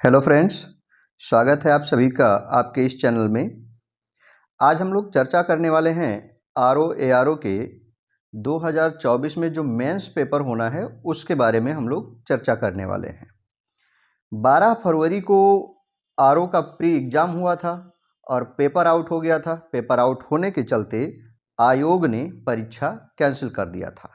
Hello friends, स्वागत है आप सभी का आपके इस चैनल में। आज हम लोग चर्चा करने वाले हैं आरओ के 2024 में जो मेंस पेपर होना है उसके बारे में हम लोग चर्चा करने वाले हैं। 12 फरवरी को आरओ का प्री एग्ज़ाम हुआ था और पेपर आउट हो गया था। पेपर आउट होने के चलते आयोग ने परीक्षा कैंसिल कर दिया था।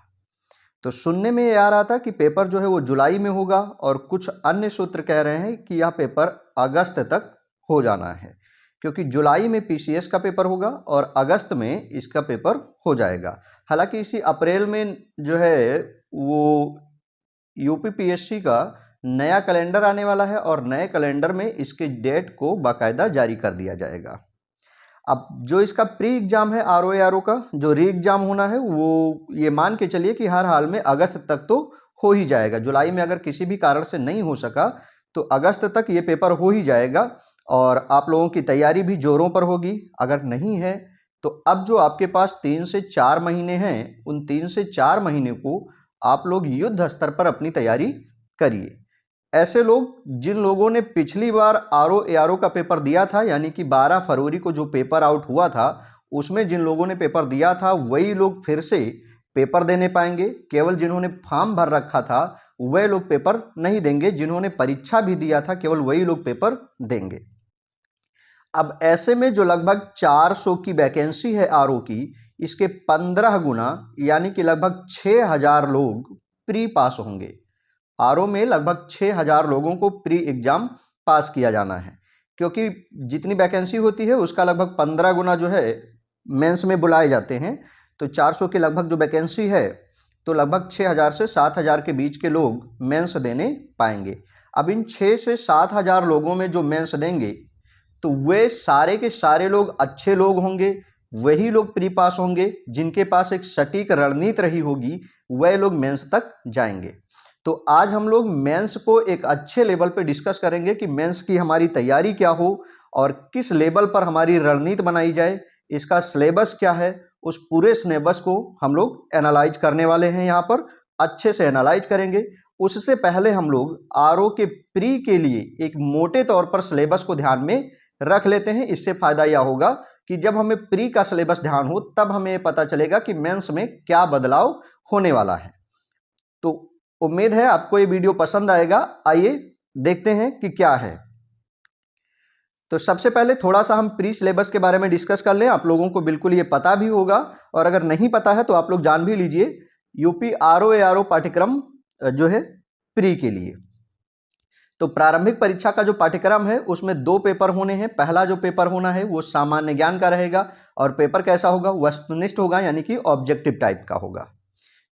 तो सुनने में ये आ रहा था कि पेपर जो है वो जुलाई में होगा और कुछ अन्य सूत्र कह रहे हैं कि यह पेपर अगस्त तक हो जाना है, क्योंकि जुलाई में पीसीएस का पेपर होगा और अगस्त में इसका पेपर हो जाएगा। हालांकि इसी अप्रैल में जो है वो यूपीपीएससी का नया कैलेंडर आने वाला है और नए कैलेंडर में इसके डेट को बाकायदा जारी कर दिया जाएगा। अब जो इसका प्री एग्ज़ाम है आरओ का जो री एग्ज़ाम होना है वो ये मान के चलिए कि हर हाल में अगस्त तक तो हो ही जाएगा। जुलाई में अगर किसी भी कारण से नहीं हो सका तो अगस्त तक ये पेपर हो ही जाएगा और आप लोगों की तैयारी भी जोरों पर होगी। अगर नहीं है तो अब जो आपके पास 3 से 4 महीने हैं, उन 3 से 4 महीने को आप लोग युद्ध स्तर पर अपनी तैयारी करिए। ऐसे लोग जिन लोगों ने पिछली बार आरओ का पेपर दिया था, यानी कि 12 फरवरी को जो पेपर आउट हुआ था उसमें जिन लोगों ने पेपर दिया था वही लोग फिर से पेपर देने पाएंगे। केवल जिन्होंने फॉर्म भर रखा था वह लोग पेपर नहीं देंगे, जिन्होंने परीक्षा भी दिया था केवल वही लोग पेपर देंगे। अब ऐसे में जो लगभग 400 की वैकेंसी है आरओ की, इसके 15 गुना यानी कि लगभग 6000 लोग प्री पास होंगे। आरओ में लगभग 6000 लोगों को प्री एग्ज़ाम पास किया जाना है, क्योंकि जितनी वैकेंसी होती है उसका लगभग 15 गुना जो है मेंस में बुलाए जाते हैं। तो 400 के लगभग जो वैकेंसी है तो लगभग 6000 से 7000 के बीच के लोग मेंस देने पाएंगे। अब इन 6 से 7000 लोगों में जो मेंस देंगे तो वे सारे के सारे लोग अच्छे लोग होंगे, वही लोग प्री पास होंगे। जिनके पास एक सटीक रणनीति रही होगी वह लोग मेंस तक जाएंगे। तो आज हम लोग मेंस को एक अच्छे लेवल पे डिस्कस करेंगे कि मेंस की हमारी तैयारी क्या हो और किस लेवल पर हमारी रणनीति बनाई जाए, इसका सिलेबस क्या है, उस पूरे सिलेबस को हम लोग एनालाइज करने वाले हैं। यहाँ पर अच्छे से एनालाइज करेंगे। उससे पहले हम लोग आरओ के प्री के लिए एक मोटे तौर पर सिलेबस को ध्यान में रख लेते हैं। इससे फायदा यह होगा कि जब हमें प्री का सिलेबस ध्यान हो तब हमें पता चलेगा कि मेंस में क्या बदलाव होने वाला है। तो उम्मीद है आपको ये वीडियो पसंद आएगा। आइए देखते हैं कि क्या है। तो सबसे पहले थोड़ा सा हम प्री सिलेबस के बारे में डिस्कस कर लें। आप लोगों को बिल्कुल ये पता भी होगा और अगर नहीं पता है तो आप लोग जान भी लीजिए। यूपी आरओ पाठ्यक्रम जो है प्री के लिए, तो प्रारंभिक परीक्षा का जो पाठ्यक्रम है उसमें 2 पेपर होने हैं। पहला जो पेपर होना है वो सामान्य ज्ञान का रहेगा और पेपर कैसा होगा, वस्तुनिष्ठ होगा, यानी कि ऑब्जेक्टिव टाइप का होगा।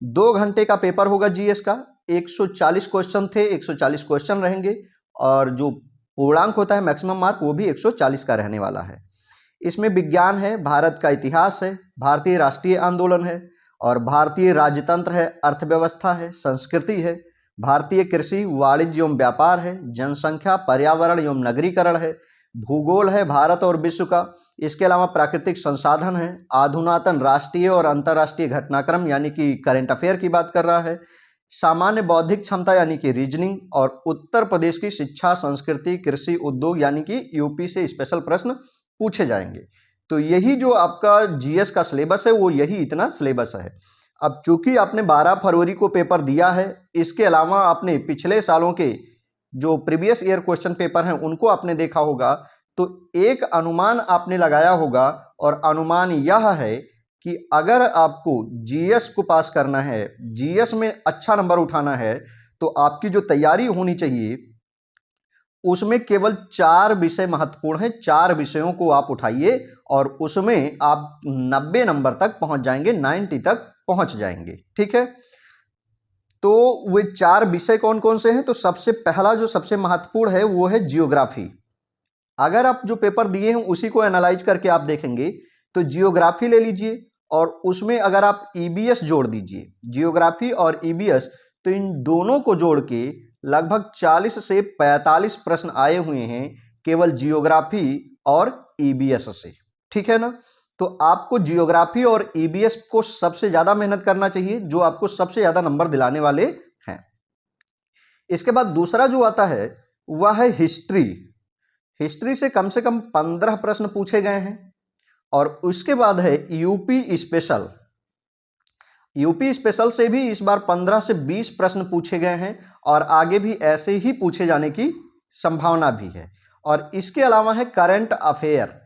2 घंटे का पेपर होगा जीएस का। 140 क्वेश्चन थे, 140 क्वेश्चन रहेंगे और जो पूर्णांक होता है मैक्सिमम मार्क वो भी 140 का रहने वाला है। इसमें विज्ञान है, भारत का इतिहास है, भारतीय राष्ट्रीय आंदोलन है और भारतीय राजतंत्र है, अर्थव्यवस्था है, संस्कृति है, भारतीय कृषि वाणिज्य एवं व्यापार है, जनसंख्या पर्यावरण एवं नगरीकरण है, भूगोल है भारत और विश्व का। इसके अलावा प्राकृतिक संसाधन है, आधुनातन राष्ट्रीय और अंतर्राष्ट्रीय घटनाक्रम यानी कि करंट अफेयर की बात कर रहा है, सामान्य बौद्धिक क्षमता यानी कि रीजनिंग और उत्तर प्रदेश की शिक्षा संस्कृति कृषि उद्योग यानी कि यूपी से स्पेशल प्रश्न पूछे जाएंगे। तो यही जो आपका जीएस का सिलेबस है वो यही इतना सिलेबस है। अब चूंकि आपने 12 फरवरी को पेपर दिया है, इसके अलावा आपने पिछले सालों के जो प्रीवियस ईयर क्वेश्चन पेपर हैं उनको आपने देखा होगा, तो एक अनुमान आपने लगाया होगा और अनुमान यह है कि अगर आपको जीएस को पास करना है, जीएस में अच्छा नंबर उठाना है, तो आपकी जो तैयारी होनी चाहिए उसमें केवल 4 विषय महत्वपूर्ण हैं। 4 विषयों को आप उठाइए और उसमें आप 90 नंबर तक पहुंच जाएंगे, 90 तक पहुंच जाएंगे। ठीक है, तो वे 4 विषय कौन कौन से हैं? तो सबसे पहला जो सबसे महत्वपूर्ण है वो है जियोग्राफी। अगर आप जो पेपर दिए हैं उसी को एनालाइज करके आप देखेंगे तो जियोग्राफी ले लीजिए और उसमें अगर आप ईबीएस जोड़ दीजिए, जियोग्राफी और ईबीएस, तो इन दोनों को जोड़ के लगभग 40 से 45 प्रश्न आए हुए हैं केवल जियोग्राफी और ईबीएस से। ठीक है ना, तो आपको जियोग्राफी और ईबीएस को सबसे ज्यादा मेहनत करना चाहिए, जो आपको सबसे ज्यादा नंबर दिलाने वाले हैं। इसके बाद दूसरा जो आता है वह है हिस्ट्री। हिस्ट्री से कम 15 प्रश्न पूछे गए हैं। और उसके बाद है यूपी स्पेशल। यूपी स्पेशल से भी इस बार 15 से 20 प्रश्न पूछे गए हैं और आगे भी ऐसे ही पूछे जाने की संभावना भी है। और इसके अलावा है करंट अफेयर।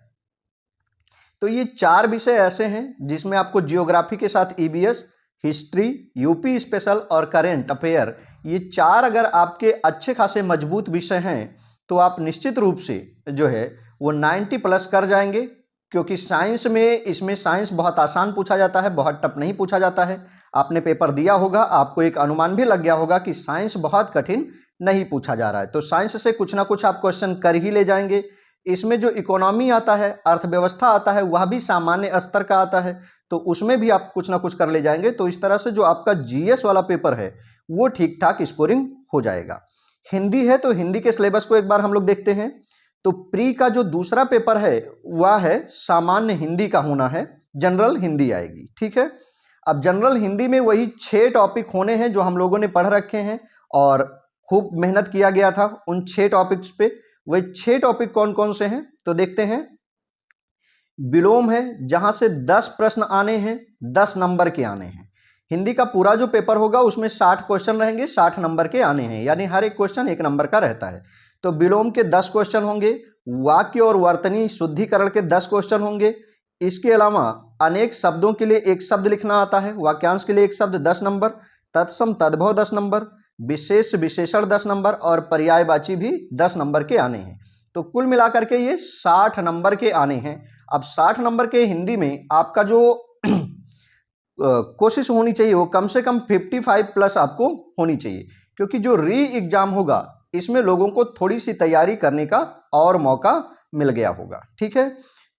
तो ये 4 विषय ऐसे हैं जिसमें आपको जियोग्राफी के साथ ईबीएस, हिस्ट्री, यूपी स्पेशल और करंट अफेयर, ये 4 अगर आपके अच्छे खासे मजबूत विषय हैं तो आप निश्चित रूप से जो है वो 90 प्लस कर जाएंगे। क्योंकि साइंस में, इसमें साइंस बहुत आसान पूछा जाता है, बहुत टफ नहीं पूछा जाता है। आपने पेपर दिया होगा, आपको एक अनुमान भी लग गया होगा कि साइंस बहुत कठिन नहीं पूछा जा रहा है। तो साइंस से कुछ ना कुछ आप क्वेश्चन कर ही ले जाएंगे। इसमें जो इकोनॉमी आता है, अर्थव्यवस्था आता है, वह भी सामान्य स्तर का आता है, तो उसमें भी आप कुछ ना कुछ कर ले जाएंगे। तो इस तरह से जो आपका जीएस वाला पेपर है वो ठीक ठाक स्कोरिंग हो जाएगा। हिंदी है तो हिंदी के सिलेबस को एक बार हम लोग देखते हैं। तो प्री का जो दूसरा पेपर है वह है सामान्य हिंदी का होना है, जनरल हिंदी आएगी। ठीक है, अब जनरल हिंदी में वही 6 टॉपिक होने हैं जो हम लोगों ने पढ़ रखे हैं और खूब मेहनत किया गया था उन 6 टॉपिक्स पे। वही 6 टॉपिक कौन कौन से हैं तो देखते हैं। विलोम है, जहां से 10 प्रश्न आने हैं, 10 नंबर के आने हैं। हिंदी का पूरा जो पेपर होगा उसमें 60 क्वेश्चन रहेंगे, 60 नंबर के आने हैं, यानी हर एक क्वेश्चन 1 नंबर का रहता है। तो विलोम के 10 क्वेश्चन होंगे, वाक्य और वर्तनी शुद्धिकरण के 10 क्वेश्चन होंगे। इसके अलावा अनेक शब्दों के लिए एक शब्द लिखना आता है, वाक्यांश के लिए एक शब्द 10 नंबर, तत्सम तद्भव 10 नंबर, विशेष विशेषण 10 नंबर और पर्यायवाची भी 10 नंबर के आने हैं। तो कुल मिलाकर के ये 60 नंबर के आने हैं। अब 60 नंबर के हिंदी में आपका जो कोशिश होनी चाहिए वो कम से कम 55 प्लस आपको होनी चाहिए, क्योंकि जो री एग्जाम होगा इसमें लोगों को थोड़ी सी तैयारी करने का और मौका मिल गया होगा। ठीक है,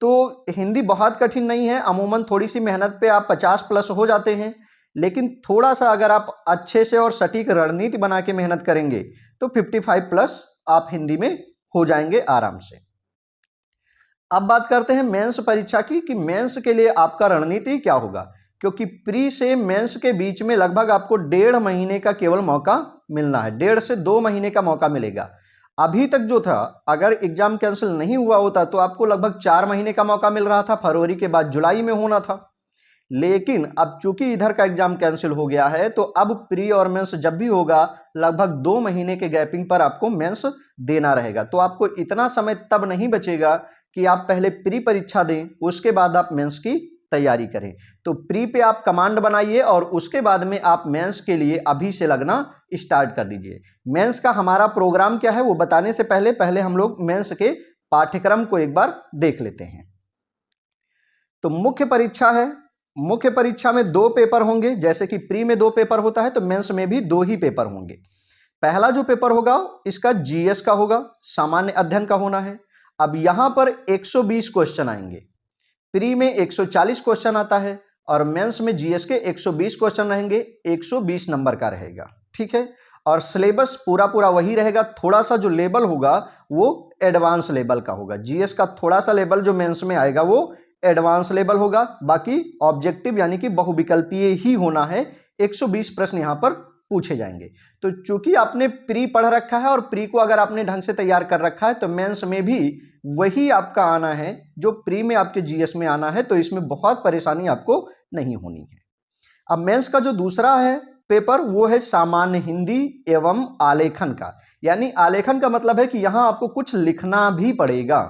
तो हिंदी बहुत कठिन नहीं है, अमूमन थोड़ी सी मेहनत पे आप 50 प्लस हो जाते हैं, लेकिन थोड़ा सा अगर आप अच्छे से और सटीक रणनीति बना के मेहनत करेंगे तो 55 प्लस आप हिंदी में हो जाएंगे आराम से। अब बात करते हैं मेंस परीक्षा की कि मेंस के लिए आपका रणनीति क्या होगा, क्योंकि प्री से मेंस के बीच में लगभग आपको 1.5 महीने का केवल मौका मिलना है, 1.5 से 2 महीने का मौका मिलेगा। अभी तक जो था, अगर एग्जाम कैंसिल नहीं हुआ होता तो आपको लगभग 4 महीने का मौका मिल रहा था, फरवरी के बाद जुलाई में होना था। लेकिन अब चूंकि इधर का एग्जाम कैंसिल हो गया है तो अब प्री और मेंस जब भी होगा लगभग 2 महीने के गैपिंग पर आपको मेंस देना रहेगा। तो आपको इतना समय तब नहीं बचेगा कि आप पहले प्री परीक्षा दें, उसके बाद आप मेंस की तैयारी करें। तो प्री पे आप कमांड बनाइए और उसके बाद में आप मेंस के लिए अभी से लगना स्टार्ट कर दीजिए। मेंस का हमारा प्रोग्राम क्या है वो बताने से पहले हम लोग मेंस के पाठ्यक्रम को एक बार देख लेते हैं। तो मुख्य परीक्षा है, मुख्य परीक्षा में 2 पेपर होंगे, जैसे कि प्री में 2 पेपर होता है तो मेंस में भी 2 ही पेपर होंगे। पहला जो पेपर होगा इसका जीएस का होगा, सामान्य अध्ययन का होना है। अब यहां पर 120 क्वेश्चन आएंगे, प्री में 140 क्वेश्चन आता है और मेंस में जीएस के 120 क्वेश्चन रहेंगे, 120 नंबर का रहेगा। ठीक है, और सिलेबस पूरा वही रहेगा, थोड़ा सा जो लेवल होगा वो एडवांस लेवल का होगा। जीएस का थोड़ा सा लेवल जो मेंस में आएगा वो एडवांस लेवल होगा, बाकी ऑब्जेक्टिव यानी कि बहुविकल्पीय ही होना है। 120 प्रश्न यहां पर पूछे जाएंगे। तो चूंकि आपने प्री पढ़ रखा है और प्री को अगर आपने ढंग से तैयार कर रखा है तो मेंस में भी वही आपका आना है जो प्री में आपके जीएस में आना है, तो इसमें बहुत परेशानी आपको नहीं होनी है। अब मेंस का जो दूसरा है पेपर वो है सामान्य हिंदी एवं आलेखन का, यानी आलेखन का मतलब है कि यहां आपको कुछ लिखना भी पड़ेगा।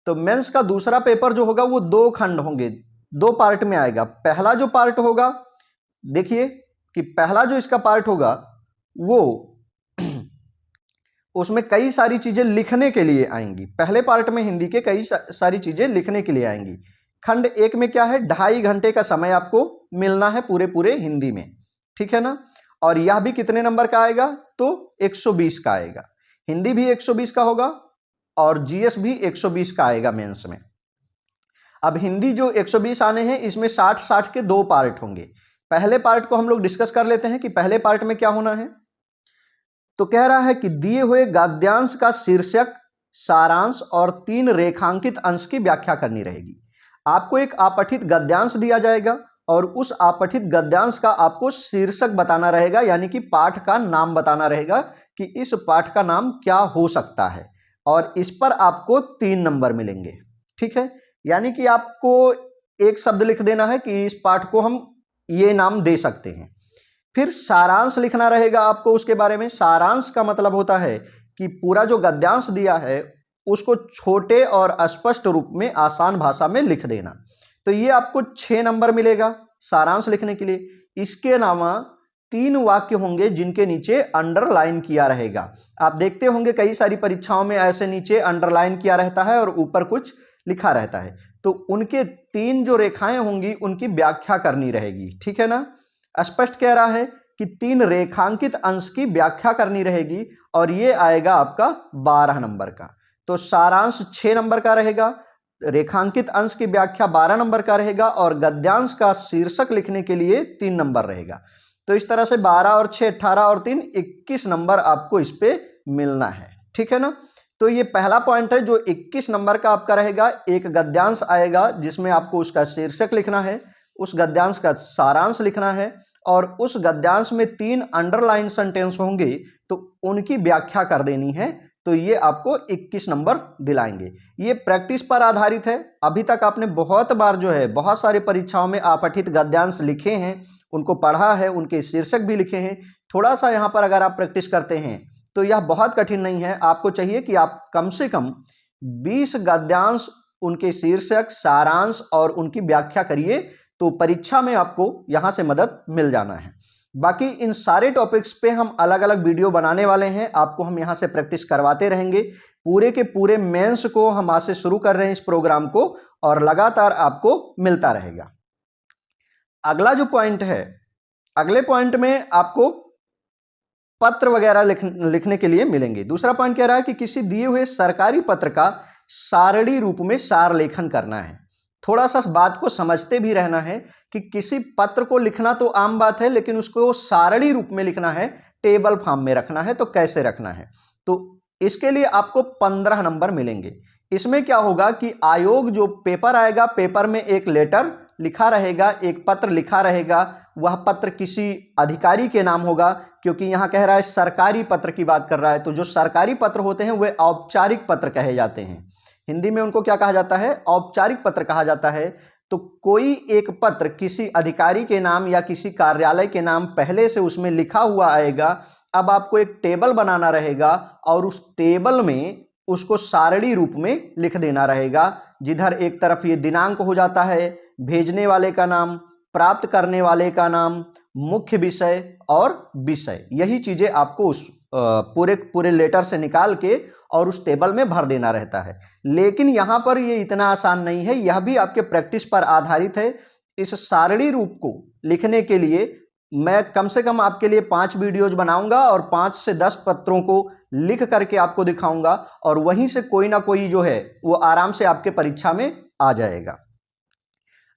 तो मेंस का दूसरा पेपर जो होगा वो 2 खंड होंगे, 2 पार्ट में आएगा। पहला जो पार्ट होगा, देखिए कि पहला जो इसका पार्ट होगा वो उसमें कई सारी चीजें लिखने के लिए आएंगी। पहले पार्ट में हिंदी के कई सारी चीजें लिखने के लिए आएंगी। खंड 1 में क्या है, 2.5 घंटे का समय आपको मिलना है पूरे हिंदी में। ठीक है ना, और यह भी कितने नंबर का आएगा तो 120 का आएगा। हिंदी भी 120 का होगा और जीएस भी 120 का आएगा मेंस में। अब हिंदी जो 120 आने हैं इसमें 60-60 के 2 पार्ट होंगे। पहले पार्ट को हम लोग डिस्कस कर लेते हैं कि पहले पार्ट में क्या होना है। तो कह रहा है कि दिए हुए गद्यांश का शीर्षक, सारांश और 3 रेखांकित अंश की व्याख्या करनी रहेगी। आपको एक अपठित गद्यांश दिया जाएगा और उस अपठित गद्यांश का आपको शीर्षक बताना रहेगा, यानी कि पाठ का नाम बताना रहेगा कि इस पाठ का नाम क्या हो सकता है, और इस पर आपको 3 नंबर मिलेंगे। ठीक है, यानी कि आपको एक शब्द लिख देना है कि इस पाठ को हम ये नाम दे सकते हैं। फिर सारांश लिखना रहेगा आपको उसके बारे में। सारांश का मतलब होता है कि पूरा जो गद्यांश दिया है उसको छोटे और स्पष्ट रूप में आसान भाषा में लिख देना। तो ये आपको 6 नंबर मिलेगा सारांश लिखने के लिए। इसके अलावा 3 वाक्य होंगे जिनके नीचे अंडरलाइन किया रहेगा। आप देखते होंगे कई सारी परीक्षाओं में ऐसे नीचे अंडरलाइन किया रहता है और ऊपर कुछ लिखा रहता है, तो उनके 3 जो रेखाएं होंगी उनकी व्याख्या करनी रहेगी। ठीक है ना, स्पष्ट कह रहा है कि 3 रेखांकित अंश की व्याख्या करनी रहेगी और ये आएगा आपका 12 नंबर का। तो सारांश 6 नंबर का रहेगा, रेखांकित अंश की व्याख्या 12 नंबर का रहेगा और गद्यांश का शीर्षक लिखने के लिए 3 नंबर रहेगा। तो इस तरह से 12 और 6 18 और 3 21 नंबर आपको इस पे मिलना है। ठीक है ना, तो ये पहला पॉइंट है जो 21 नंबर का आपका रहेगा। एक गद्यांश आएगा जिसमें आपको उसका शीर्षक लिखना है, उस गद्यांश का सारांश लिखना है और उस गद्यांश में 3 अंडरलाइन सेंटेंस होंगे तो उनकी व्याख्या कर देनी है। तो ये आपको 21 नंबर दिलाएंगे। ये प्रैक्टिस पर आधारित है। अभी तक आपने बहुत बार जो है बहुत सारी परीक्षाओं में अपठित गद्यांश लिखे हैं, उनको पढ़ा है, उनके शीर्षक भी लिखे हैं। थोड़ा सा यहाँ पर अगर आप प्रैक्टिस करते हैं तो यह बहुत कठिन नहीं है। आपको चाहिए कि आप कम से कम 20 गद्यांश, उनके शीर्षक, सारांश और उनकी व्याख्या करिए, तो परीक्षा में आपको यहाँ से मदद मिल जाना है। बाकी इन सारे टॉपिक्स पे हम अलग अलग वीडियो बनाने वाले हैं, आपको हम यहाँ से प्रैक्टिस करवाते रहेंगे। पूरे के पूरे मेंस को हम आज से शुरू कर रहे हैं इस प्रोग्राम को, और लगातार आपको मिलता रहेगा। अगला जो पॉइंट है, अगले पॉइंट में आपको पत्र वगैरह लिखने के लिए मिलेंगे। दूसरा पॉइंट कह रहा है कि किसी दिए हुए सरकारी पत्र का सारणी रूप में सार लेखन करना है। थोड़ा सा बात को समझते भी रहना है कि किसी पत्र को लिखना तो आम बात है, लेकिन उसको सारणी रूप में लिखना है, टेबल फॉर्म में रखना है। तो कैसे रखना है, तो इसके लिए आपको 15 नंबर मिलेंगे। इसमें क्या होगा कि आयोग जो पेपर आएगा, पेपर में एक लेटर लिखा रहेगा, एक पत्र लिखा रहेगा। वह पत्र किसी अधिकारी के नाम होगा, क्योंकि यहां कह रहा है सरकारी पत्र की बात कर रहा है। तो जो सरकारी पत्र होते हैं वे औपचारिक पत्र कहे जाते हैं। हिंदी में उनको क्या कहा जाता है, औपचारिक पत्र कहा जाता है। तो कोई एक पत्र किसी अधिकारी के नाम या किसी कार्यालय के नाम पहले से उसमें लिखा हुआ आएगा। अब आपको एक टेबल बनाना रहेगा और उस टेबल में उसको सारणी रूप में लिख देना रहेगा, जिधर एक तरफ ये दिनांक हो जाता है, भेजने वाले का नाम, प्राप्त करने वाले का नाम, मुख्य विषय और विषय। यही चीजें आपको उस पूरे लेटर से निकाल के और उस टेबल में भर देना रहता है। लेकिन यहां पर ये इतना आसान नहीं है, यह भी आपके प्रैक्टिस पर आधारित है। इस सारणी रूप को लिखने के लिए मैं कम से कम आपके लिए 5 वीडियोज बनाऊंगा और 5 से 10 पत्रों को लिख करके आपको दिखाऊंगा, और वहीं से कोई ना कोई जो है वो आराम से आपके परीक्षा में आ जाएगा।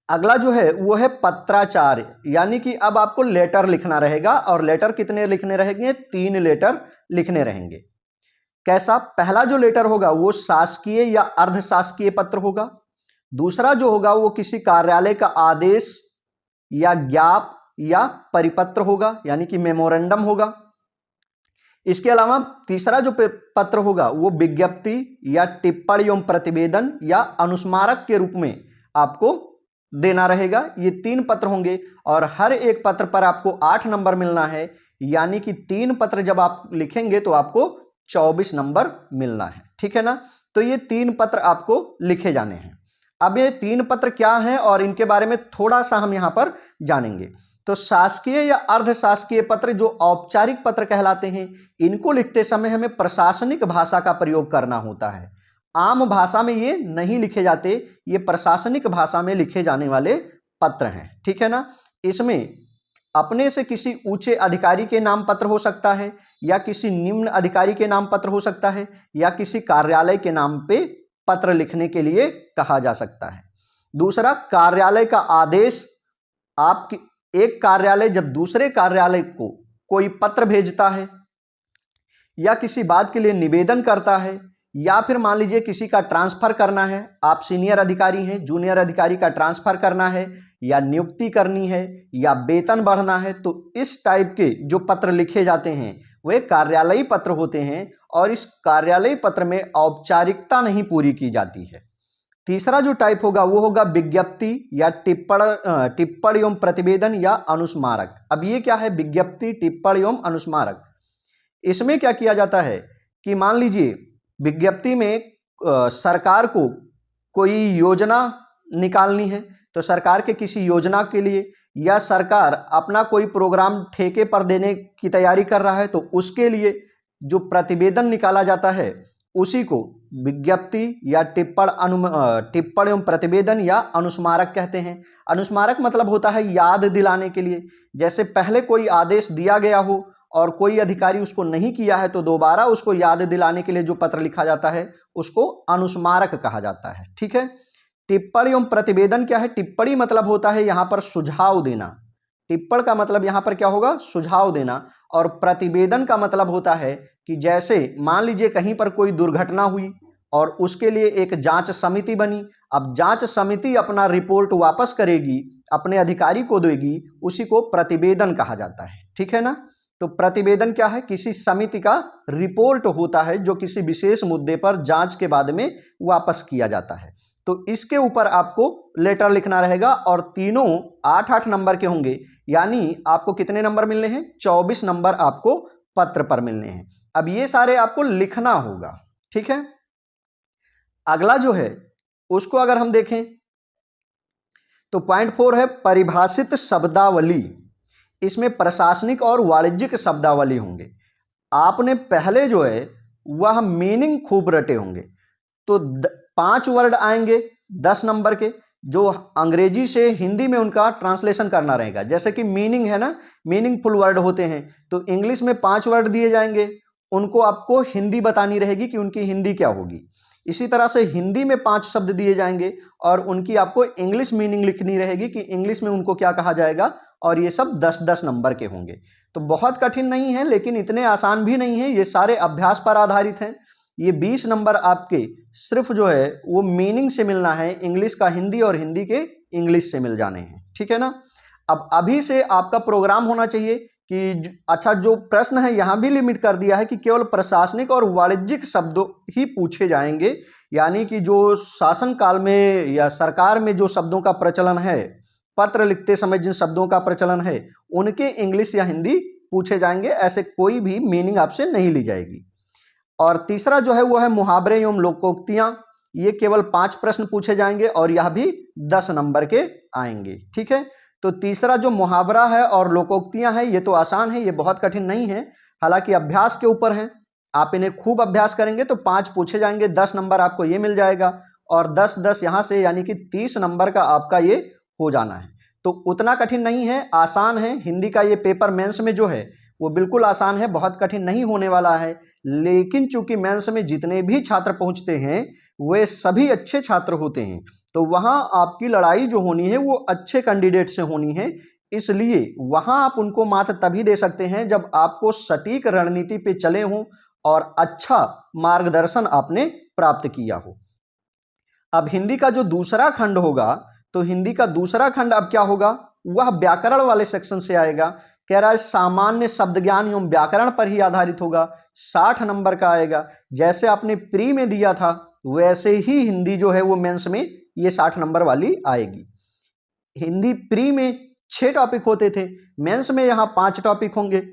अगला जो है वो है पत्राचार, यानी कि अब आपको लेटर लिखना रहेगा। और लेटर कितने लिखने रहेंगे, 3 लेटर लिखने रहेंगे। कैसा, पहला जो लेटर होगा वो शासकीय या अर्धशासकीय पत्र होगा। दूसरा जो होगा वो किसी कार्यालय का आदेश या ज्ञाप या परिपत्र होगा, यानी कि मेमोरेंडम होगा। इसके अलावा तीसरा जो पत्र होगा वो विज्ञप्ति या टिप्पणी एवं प्रतिवेदन या अनुस्मारक के रूप में आपको देना रहेगा। ये 3 पत्र होंगे और हर एक पत्र पर आपको 8 नंबर मिलना है, यानी कि 3 पत्र जब आप लिखेंगे तो आपको 24 नंबर मिलना है। ठीक है ना, तो ये 3 पत्र आपको लिखे जाने हैं। अब ये 3 पत्र क्या हैं और इनके बारे में थोड़ा सा हम यहां पर जानेंगे। तो शासकीय या अर्धशासकीय पत्र जो औपचारिक पत्र कहलाते हैं, इनको लिखते समय हमें प्रशासनिक भाषा का प्रयोग करना होता है। आम भाषा में ये नहीं लिखे जाते, ये प्रशासनिक भाषा में लिखे जाने वाले पत्र हैं। ठीक है ना, इसमें अपने से किसी ऊंचे अधिकारी के नाम पत्र हो सकता है, या किसी निम्न अधिकारी के नाम पत्र हो सकता है, या किसी कार्यालय के नाम पे पत्र लिखने के लिए कहा जा सकता है। दूसरा, कार्यालय का आदेश। आपकी एक कार्यालय जब दूसरे कार्यालय को कोई पत्र भेजता है या किसी बात के लिए निवेदन करता है, या फिर मान लीजिए किसी का ट्रांसफर करना है, आप सीनियर अधिकारी हैं, जूनियर अधिकारी का ट्रांसफर करना है, या नियुक्ति करनी है, या वेतन बढ़ना है, तो इस टाइप के जो पत्र लिखे जाते हैं वे कार्यालयी पत्र होते हैं और इस कार्यालयी पत्र में औपचारिकता नहीं पूरी की जाती है। तीसरा जो टाइप होगा वो होगा विज्ञप्ति या टिप्पण एवं प्रतिवेदन या अनुस्मारक। अब ये क्या है, विज्ञप्ति, टिप्पण एवं अनुस्मारक। इसमें क्या किया जाता है कि मान लीजिए विज्ञप्ति में सरकार को कोई योजना निकालनी है, तो सरकार के किसी योजना के लिए या सरकार अपना कोई प्रोग्राम ठेके पर देने की तैयारी कर रहा है, तो उसके लिए जो प्रतिवेदन निकाला जाता है उसी को विज्ञप्ति या टिप्पण एवं प्रतिवेदन या अनुस्मारक कहते हैं। अनुस्मारक मतलब होता है याद दिलाने के लिए, जैसे पहले कोई आदेश दिया गया हो और कोई अधिकारी उसको नहीं किया है तो दोबारा उसको याद दिलाने के लिए जो पत्र लिखा जाता है उसको अनुस्मारक कहा जाता है। ठीक है। टिप्पणी एवं प्रतिवेदन क्या है, टिप्पणी मतलब होता है यहाँ पर सुझाव देना, टिप्पण का मतलब यहाँ पर क्या होगा, सुझाव देना, और प्रतिवेदन का मतलब होता है कि जैसे मान लीजिए कहीं पर कोई दुर्घटना हुई और उसके लिए एक जांच समिति बनी, अब जांच समिति अपना रिपोर्ट वापस करेगी, अपने अधिकारी को देगी, उसी को प्रतिवेदन कहा जाता है। ठीक है ना। तो प्रतिवेदन क्या है, किसी समिति का रिपोर्ट होता है जो किसी विशेष मुद्दे पर जांच के बाद में वापस किया जाता है। तो इसके ऊपर आपको लेटर लिखना रहेगा और तीनों 8-8 नंबर के होंगे, यानी आपको कितने नंबर मिलने हैं, 24 नंबर आपको पत्र पर मिलने हैं। अब ये सारे आपको लिखना होगा। ठीक है। अगला जो है उसको अगर हम देखें तो पॉइंट 4 है परिभाषित शब्दावली। इसमें प्रशासनिक और वाणिज्यिक शब्दावली होंगे। आपने पहले जो है वह मीनिंग खूब रटे होंगे। तो 5 वर्ड आएंगे 10 नंबर के, जो अंग्रेजी से हिंदी में उनका ट्रांसलेशन करना रहेगा। जैसे कि मीनिंग है ना, मीनिंगफुल वर्ड होते हैं, तो इंग्लिश में 5 वर्ड दिए जाएंगे, उनको आपको हिंदी बतानी रहेगी कि उनकी हिंदी क्या होगी। इसी तरह से हिंदी में 5 शब्द दिए जाएंगे और उनकी आपको इंग्लिश मीनिंग लिखनी रहेगी कि इंग्लिश में उनको क्या कहा जाएगा, और ये सब 10-10 नंबर के होंगे। तो बहुत कठिन नहीं है लेकिन इतने आसान भी नहीं है, ये सारे अभ्यास पर आधारित हैं। ये 20 नंबर आपके सिर्फ जो है वो मीनिंग से मिलना है, इंग्लिश का हिंदी और हिंदी के इंग्लिश से मिल जाने हैं। ठीक है ना। अब अभी से आपका प्रोग्राम होना चाहिए कि अच्छा, जो प्रश्न है यहाँ भी लिमिट कर दिया है कि केवल प्रशासनिक और वाणिज्यिक शब्द ही पूछे जाएंगे, यानी कि जो शासन काल में या सरकार में जो शब्दों का प्रचलन है, पत्र लिखते समय जिन शब्दों का प्रचलन है उनके इंग्लिश या हिंदी पूछे जाएंगे, ऐसे कोई भी मीनिंग आपसे नहीं ली जाएगी। और तीसरा जो है वो है मुहावरे एवं लोकोक्तियां। ये केवल 5 प्रश्न पूछे जाएंगे और यह भी 10 नंबर के आएंगे। ठीक है। तो तीसरा जो मुहावरा है और लोकोक्तियां हैं ये तो आसान है, ये बहुत कठिन नहीं है, हालांकि अभ्यास के ऊपर है। आप इन्हें खूब अभ्यास करेंगे तो 5 पूछे जाएंगे, 10 नंबर आपको ये मिल जाएगा और 10-10 यहाँ से यानी कि 30 नंबर का आपका ये हो जाना है। तो उतना कठिन नहीं है, आसान है। हिंदी का ये पेपर मेंस में जो है वो बिल्कुल आसान है, बहुत कठिन नहीं होने वाला है। लेकिन चूंकि मेंस में जितने भी छात्र पहुंचते हैं वे सभी अच्छे छात्र होते हैं, तो वहां आपकी लड़ाई जो होनी है वो अच्छे कैंडिडेट से होनी है। इसलिए वहां आप उनको मात तभी दे सकते हैं जब आपको सटीक रणनीति पे चले हों और अच्छा मार्गदर्शन आपने प्राप्त किया हो। अब हिंदी का जो दूसरा खंड होगा, तो हिंदी का दूसरा खंड अब क्या होगा, वह व्याकरण वाले सेक्शन से आएगा। कह रहा है सामान्य शब्द ज्ञान एवं व्याकरण पर ही आधारित होगा, 60 नंबर का आएगा। जैसे आपने प्री में दिया था वैसे ही हिंदी जो है वो मेंस में ये 60 नंबर वाली आएगी। हिंदी प्री में 6 टॉपिक होते थे, मेंस में यहाँ 5 टॉपिक होंगे।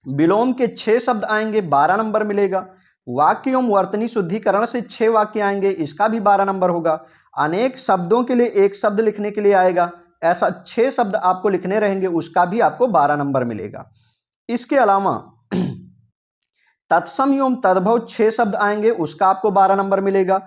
विलोम के 6 शब्द आएंगे, 12 नंबर मिलेगा। वाक्य एवं वर्तनी शुद्धिकरण से 6 वाक्य आएंगे, इसका भी 12 नंबर होगा। अनेक शब्दों के लिए एक शब्द लिखने के लिए आएगा, ऐसा 6 शब्द आपको लिखने रहेंगे, उसका भी आपको 12 नंबर मिलेगा। इसके अलावा तत्सम एवं तद्भव 6 शब्द आएंगे, उसका आपको 12 नंबर मिलेगा।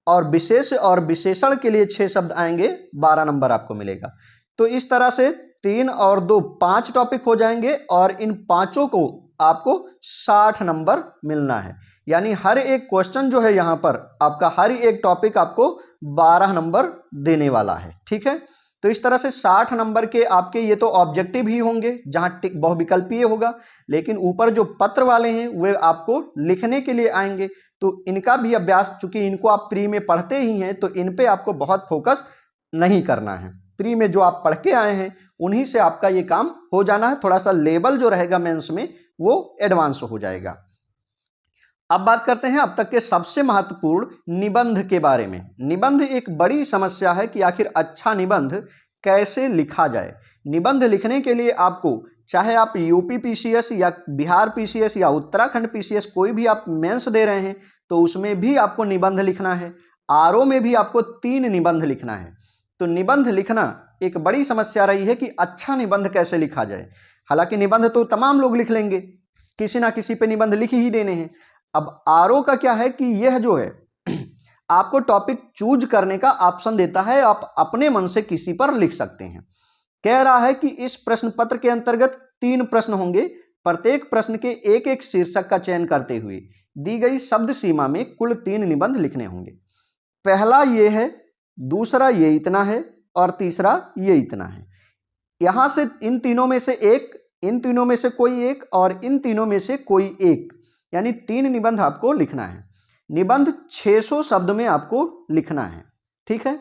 और विशेष और विशेषण के लिए 6 शब्द आएंगे, 12 नंबर आपको मिलेगा। तो इस तरह से 3 और 2 5 टॉपिक हो जाएंगे और इन पांचों को आपको 60 नंबर मिलना है। यानी हर एक क्वेश्चन जो है यहाँ पर आपका हर एक टॉपिक आपको 12 नंबर देने वाला है। ठीक है। तो इस तरह से 60 नंबर के आपके ये तो ऑब्जेक्टिव ही होंगे जहाँ बहुविकल्पीय होगा, लेकिन ऊपर जो पत्र वाले हैं वे आपको लिखने के लिए आएंगे। तो इनका भी अभ्यास, चूंकि इनको आप प्री में पढ़ते ही हैं तो इन पे आपको बहुत फोकस नहीं करना है। प्री में जो आप पढ़ के आए हैं उन्हीं से आपका ये काम हो जाना है। थोड़ा सा लेवल जो रहेगा मेंस में वो एडवांस हो जाएगा। अब बात करते हैं अब तक के सबसे महत्वपूर्ण निबंध के बारे में। निबंध एक बड़ी समस्या है कि आखिर अच्छा निबंध कैसे लिखा जाए। निबंध लिखने के लिए आपको, चाहे आप यूपी पीसीएस या बिहार पीसीएस या उत्तराखंड पीसीएस कोई भी आप मेंस दे रहे हैं तो उसमें भी आपको निबंध लिखना है। आरओ में भी आपको 3 निबंध लिखना है। तो निबंध लिखना एक बड़ी समस्या रही है कि अच्छा निबंध कैसे लिखा जाए। हालांकि निबंध तो तमाम लोग लिख लेंगे, किसी ना किसी पे निबंध लिख ही देने हैं। अब आरओ का क्या है कि यह जो है आपको टॉपिक चूज करने का ऑप्शन देता है, आप अपने मन से किसी पर लिख सकते हैं। कह रहा है कि इस प्रश्न पत्र के अंतर्गत 3 प्रश्न होंगे, प्रत्येक प्रश्न के एक एक शीर्षक का चयन करते हुए दी गई शब्द सीमा में कुल 3 निबंध लिखने होंगे। पहला ये है, दूसरा ये इतना है और तीसरा ये इतना है। यहां से इन तीनों में से एक, इन तीनों में से कोई एक और इन तीनों में से कोई एक, यानी 3 निबंध आपको लिखना है। निबंध 600 शब्द में आपको लिखना है, ठीक है।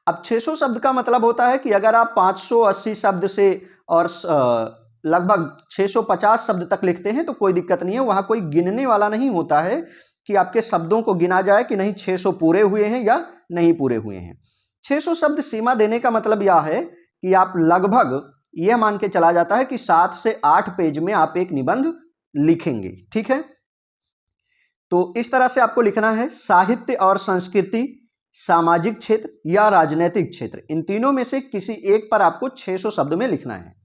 अब 600 शब्द का मतलब होता है कि अगर आप 580 शब्द से और लगभग 650 शब्द तक लिखते हैं तो कोई दिक्कत नहीं है, वहां कोई गिनने वाला नहीं होता है कि आपके शब्दों को गिना जाए कि नहीं 600 पूरे हुए हैं या नहीं पूरे हुए हैं। 600 शब्द सीमा देने का मतलब यह है कि आप लगभग यह मान के चला जाता है कि 7 से 8 पेज में आप एक निबंध लिखेंगे, ठीक है। तो इस तरह से आपको लिखना है। साहित्य और संस्कृति, सामाजिक क्षेत्र या राजनीतिक क्षेत्र, इन तीनों में से किसी एक पर आपको 600 शब्द में लिखना है।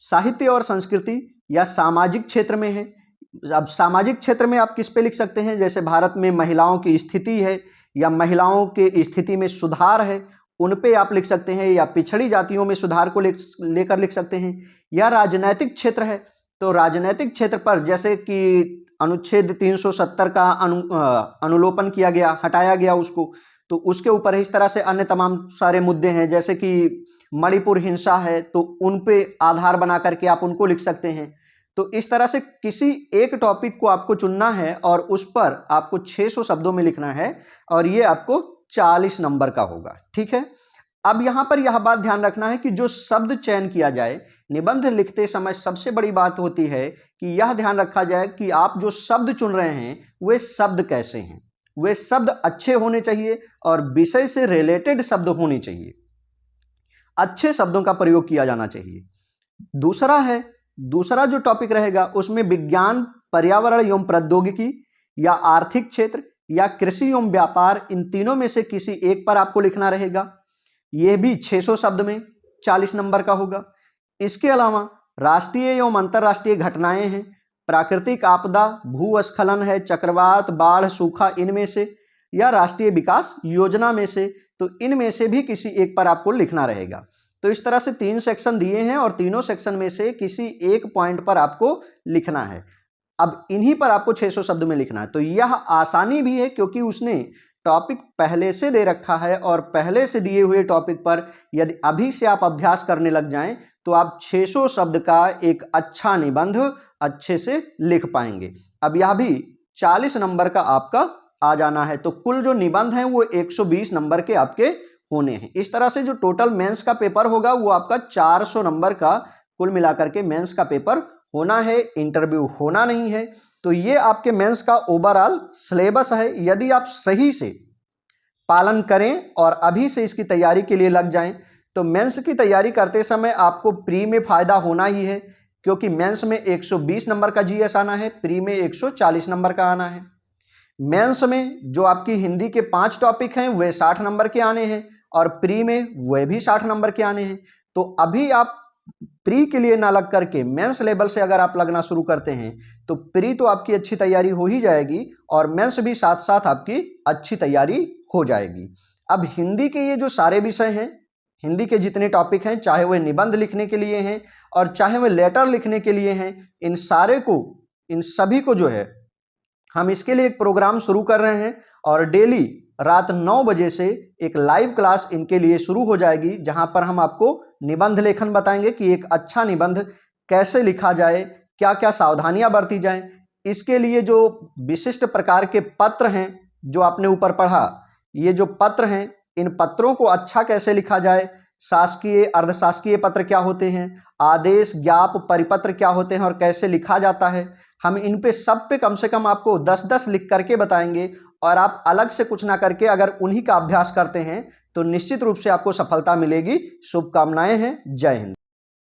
साहित्य और संस्कृति या सामाजिक क्षेत्र में है। अब सामाजिक क्षेत्र में आप किस पे लिख सकते हैं, जैसे भारत में महिलाओं की स्थिति है या महिलाओं के स्थिति में सुधार है, उन पे आप लिख सकते हैं, या पिछड़ी जातियों में सुधार को लेकर लिख सकते हैं। या राजनीतिक क्षेत्र है तो राजनीतिक क्षेत्र पर, जैसे कि अनुच्छेद 370 का अनुलोपन किया गया, हटाया गया उसको, तो उसके ऊपर इस तरह से अन्य तमाम सारे मुद्दे हैं, जैसे कि मणिपुर हिंसा है तो उन पे आधार बना करके आप उनको लिख सकते हैं। तो इस तरह से किसी एक टॉपिक को आपको चुनना है और उस पर आपको 600 शब्दों में लिखना है और ये आपको 40 नंबर का होगा, ठीक है। अब यहां पर यह बात ध्यान रखना है कि जो शब्द चयन किया जाए निबंध लिखते समय, सबसे बड़ी बात होती है कि यह ध्यान रखा जाए कि आप जो शब्द चुन रहे हैं वे शब्द कैसे हैं। वे शब्द अच्छे होने चाहिए और विषय से रिलेटेड शब्द होने चाहिए, अच्छे शब्दों का प्रयोग किया जाना चाहिए। दूसरा जो टॉपिक रहेगा उसमें विज्ञान, पर्यावरण एवं प्रौद्योगिकी या आर्थिक क्षेत्र या कृषि एवं व्यापार, इन तीनों में से किसी एक पर आपको लिखना रहेगा। यह भी 600 शब्द में 40 नंबर का होगा। इसके अलावा राष्ट्रीय एवं अंतर्राष्ट्रीय घटनाएं हैं, प्राकृतिक आपदा, भूस्खलन है, चक्रवात, बाढ़, सूखा, इनमें से, या राष्ट्रीय विकास योजना में से, तो इनमें से भी किसी एक पर आपको लिखना रहेगा। तो इस तरह से 3 सेक्शन दिए हैं और तीनों सेक्शन में से किसी एक पॉइंट पर आपको लिखना है। अब इन्हीं पर आपको 600 शब्द में लिखना है। तो यह आसानी भी है क्योंकि उसने टॉपिक पहले से दे रखा है और पहले से दिए हुए टॉपिक पर यदि अभी से आप अभ्यास करने लग जाएं तो आप 600 शब्द का एक अच्छा निबंध अच्छे से लिख पाएंगे। अब यह भी 40 नंबर का आपका आ जाना है। तो कुल जो निबंध हैं वो 120 नंबर के आपके होने हैं। इस तरह से जो टोटल मेंस का पेपर होगा वो आपका 400 नंबर का कुल मिलाकर के मेंस का पेपर होना है, इंटरव्यू होना नहीं है। तो ये आपके मेंस का ओवरऑल सिलेबस है। यदि आप सही से पालन करें और अभी से इसकी तैयारी के लिए लग जाएं तो मेंस की तैयारी करते समय आपको प्री में फायदा होना ही है, क्योंकि मेंस में 120 नंबर का जीएस आना है, प्री में 140 नंबर का आना है। मेंस में जो आपकी हिंदी के 5 टॉपिक हैं वे 60 नंबर के आने हैं और प्री में वे भी 60 नंबर के आने हैं। तो अभी आप प्री के लिए ना लग करके मेंस लेवल से अगर आप लगना शुरू करते हैं तो प्री तो आपकी अच्छी तैयारी हो ही जाएगी और मेंस भी साथ साथ आपकी अच्छी तैयारी हो जाएगी। अब हिंदी के ये जो सारे विषय हैं, हिंदी के जितने टॉपिक हैं, चाहे वे निबंध लिखने के लिए हैं और चाहे वे लेटर लिखने के लिए हैं, इन सभी को जो है हम इसके लिए एक प्रोग्राम शुरू कर रहे हैं और डेली रात 9 बजे से एक लाइव क्लास इनके लिए शुरू हो जाएगी, जहां पर हम आपको निबंध लेखन बताएंगे कि एक अच्छा निबंध कैसे लिखा जाए, क्या क्या सावधानियां बरती जाएं। इसके लिए जो विशिष्ट प्रकार के पत्र हैं जो आपने ऊपर पढ़ा, ये जो पत्र हैं इन पत्रों को अच्छा कैसे लिखा जाए, शासकीय अर्धशासकीय पत्र क्या होते हैं, आदेश ज्ञाप परिपत्र क्या होते हैं और कैसे लिखा जाता है। हम इन पे सब पे कम से कम आपको 10-10 लिख करके बताएंगे और आप अलग से कुछ ना करके अगर उन्हीं का अभ्यास करते हैं तो निश्चित रूप से आपको सफलता मिलेगी। शुभकामनाएं हैं। जय हिंद।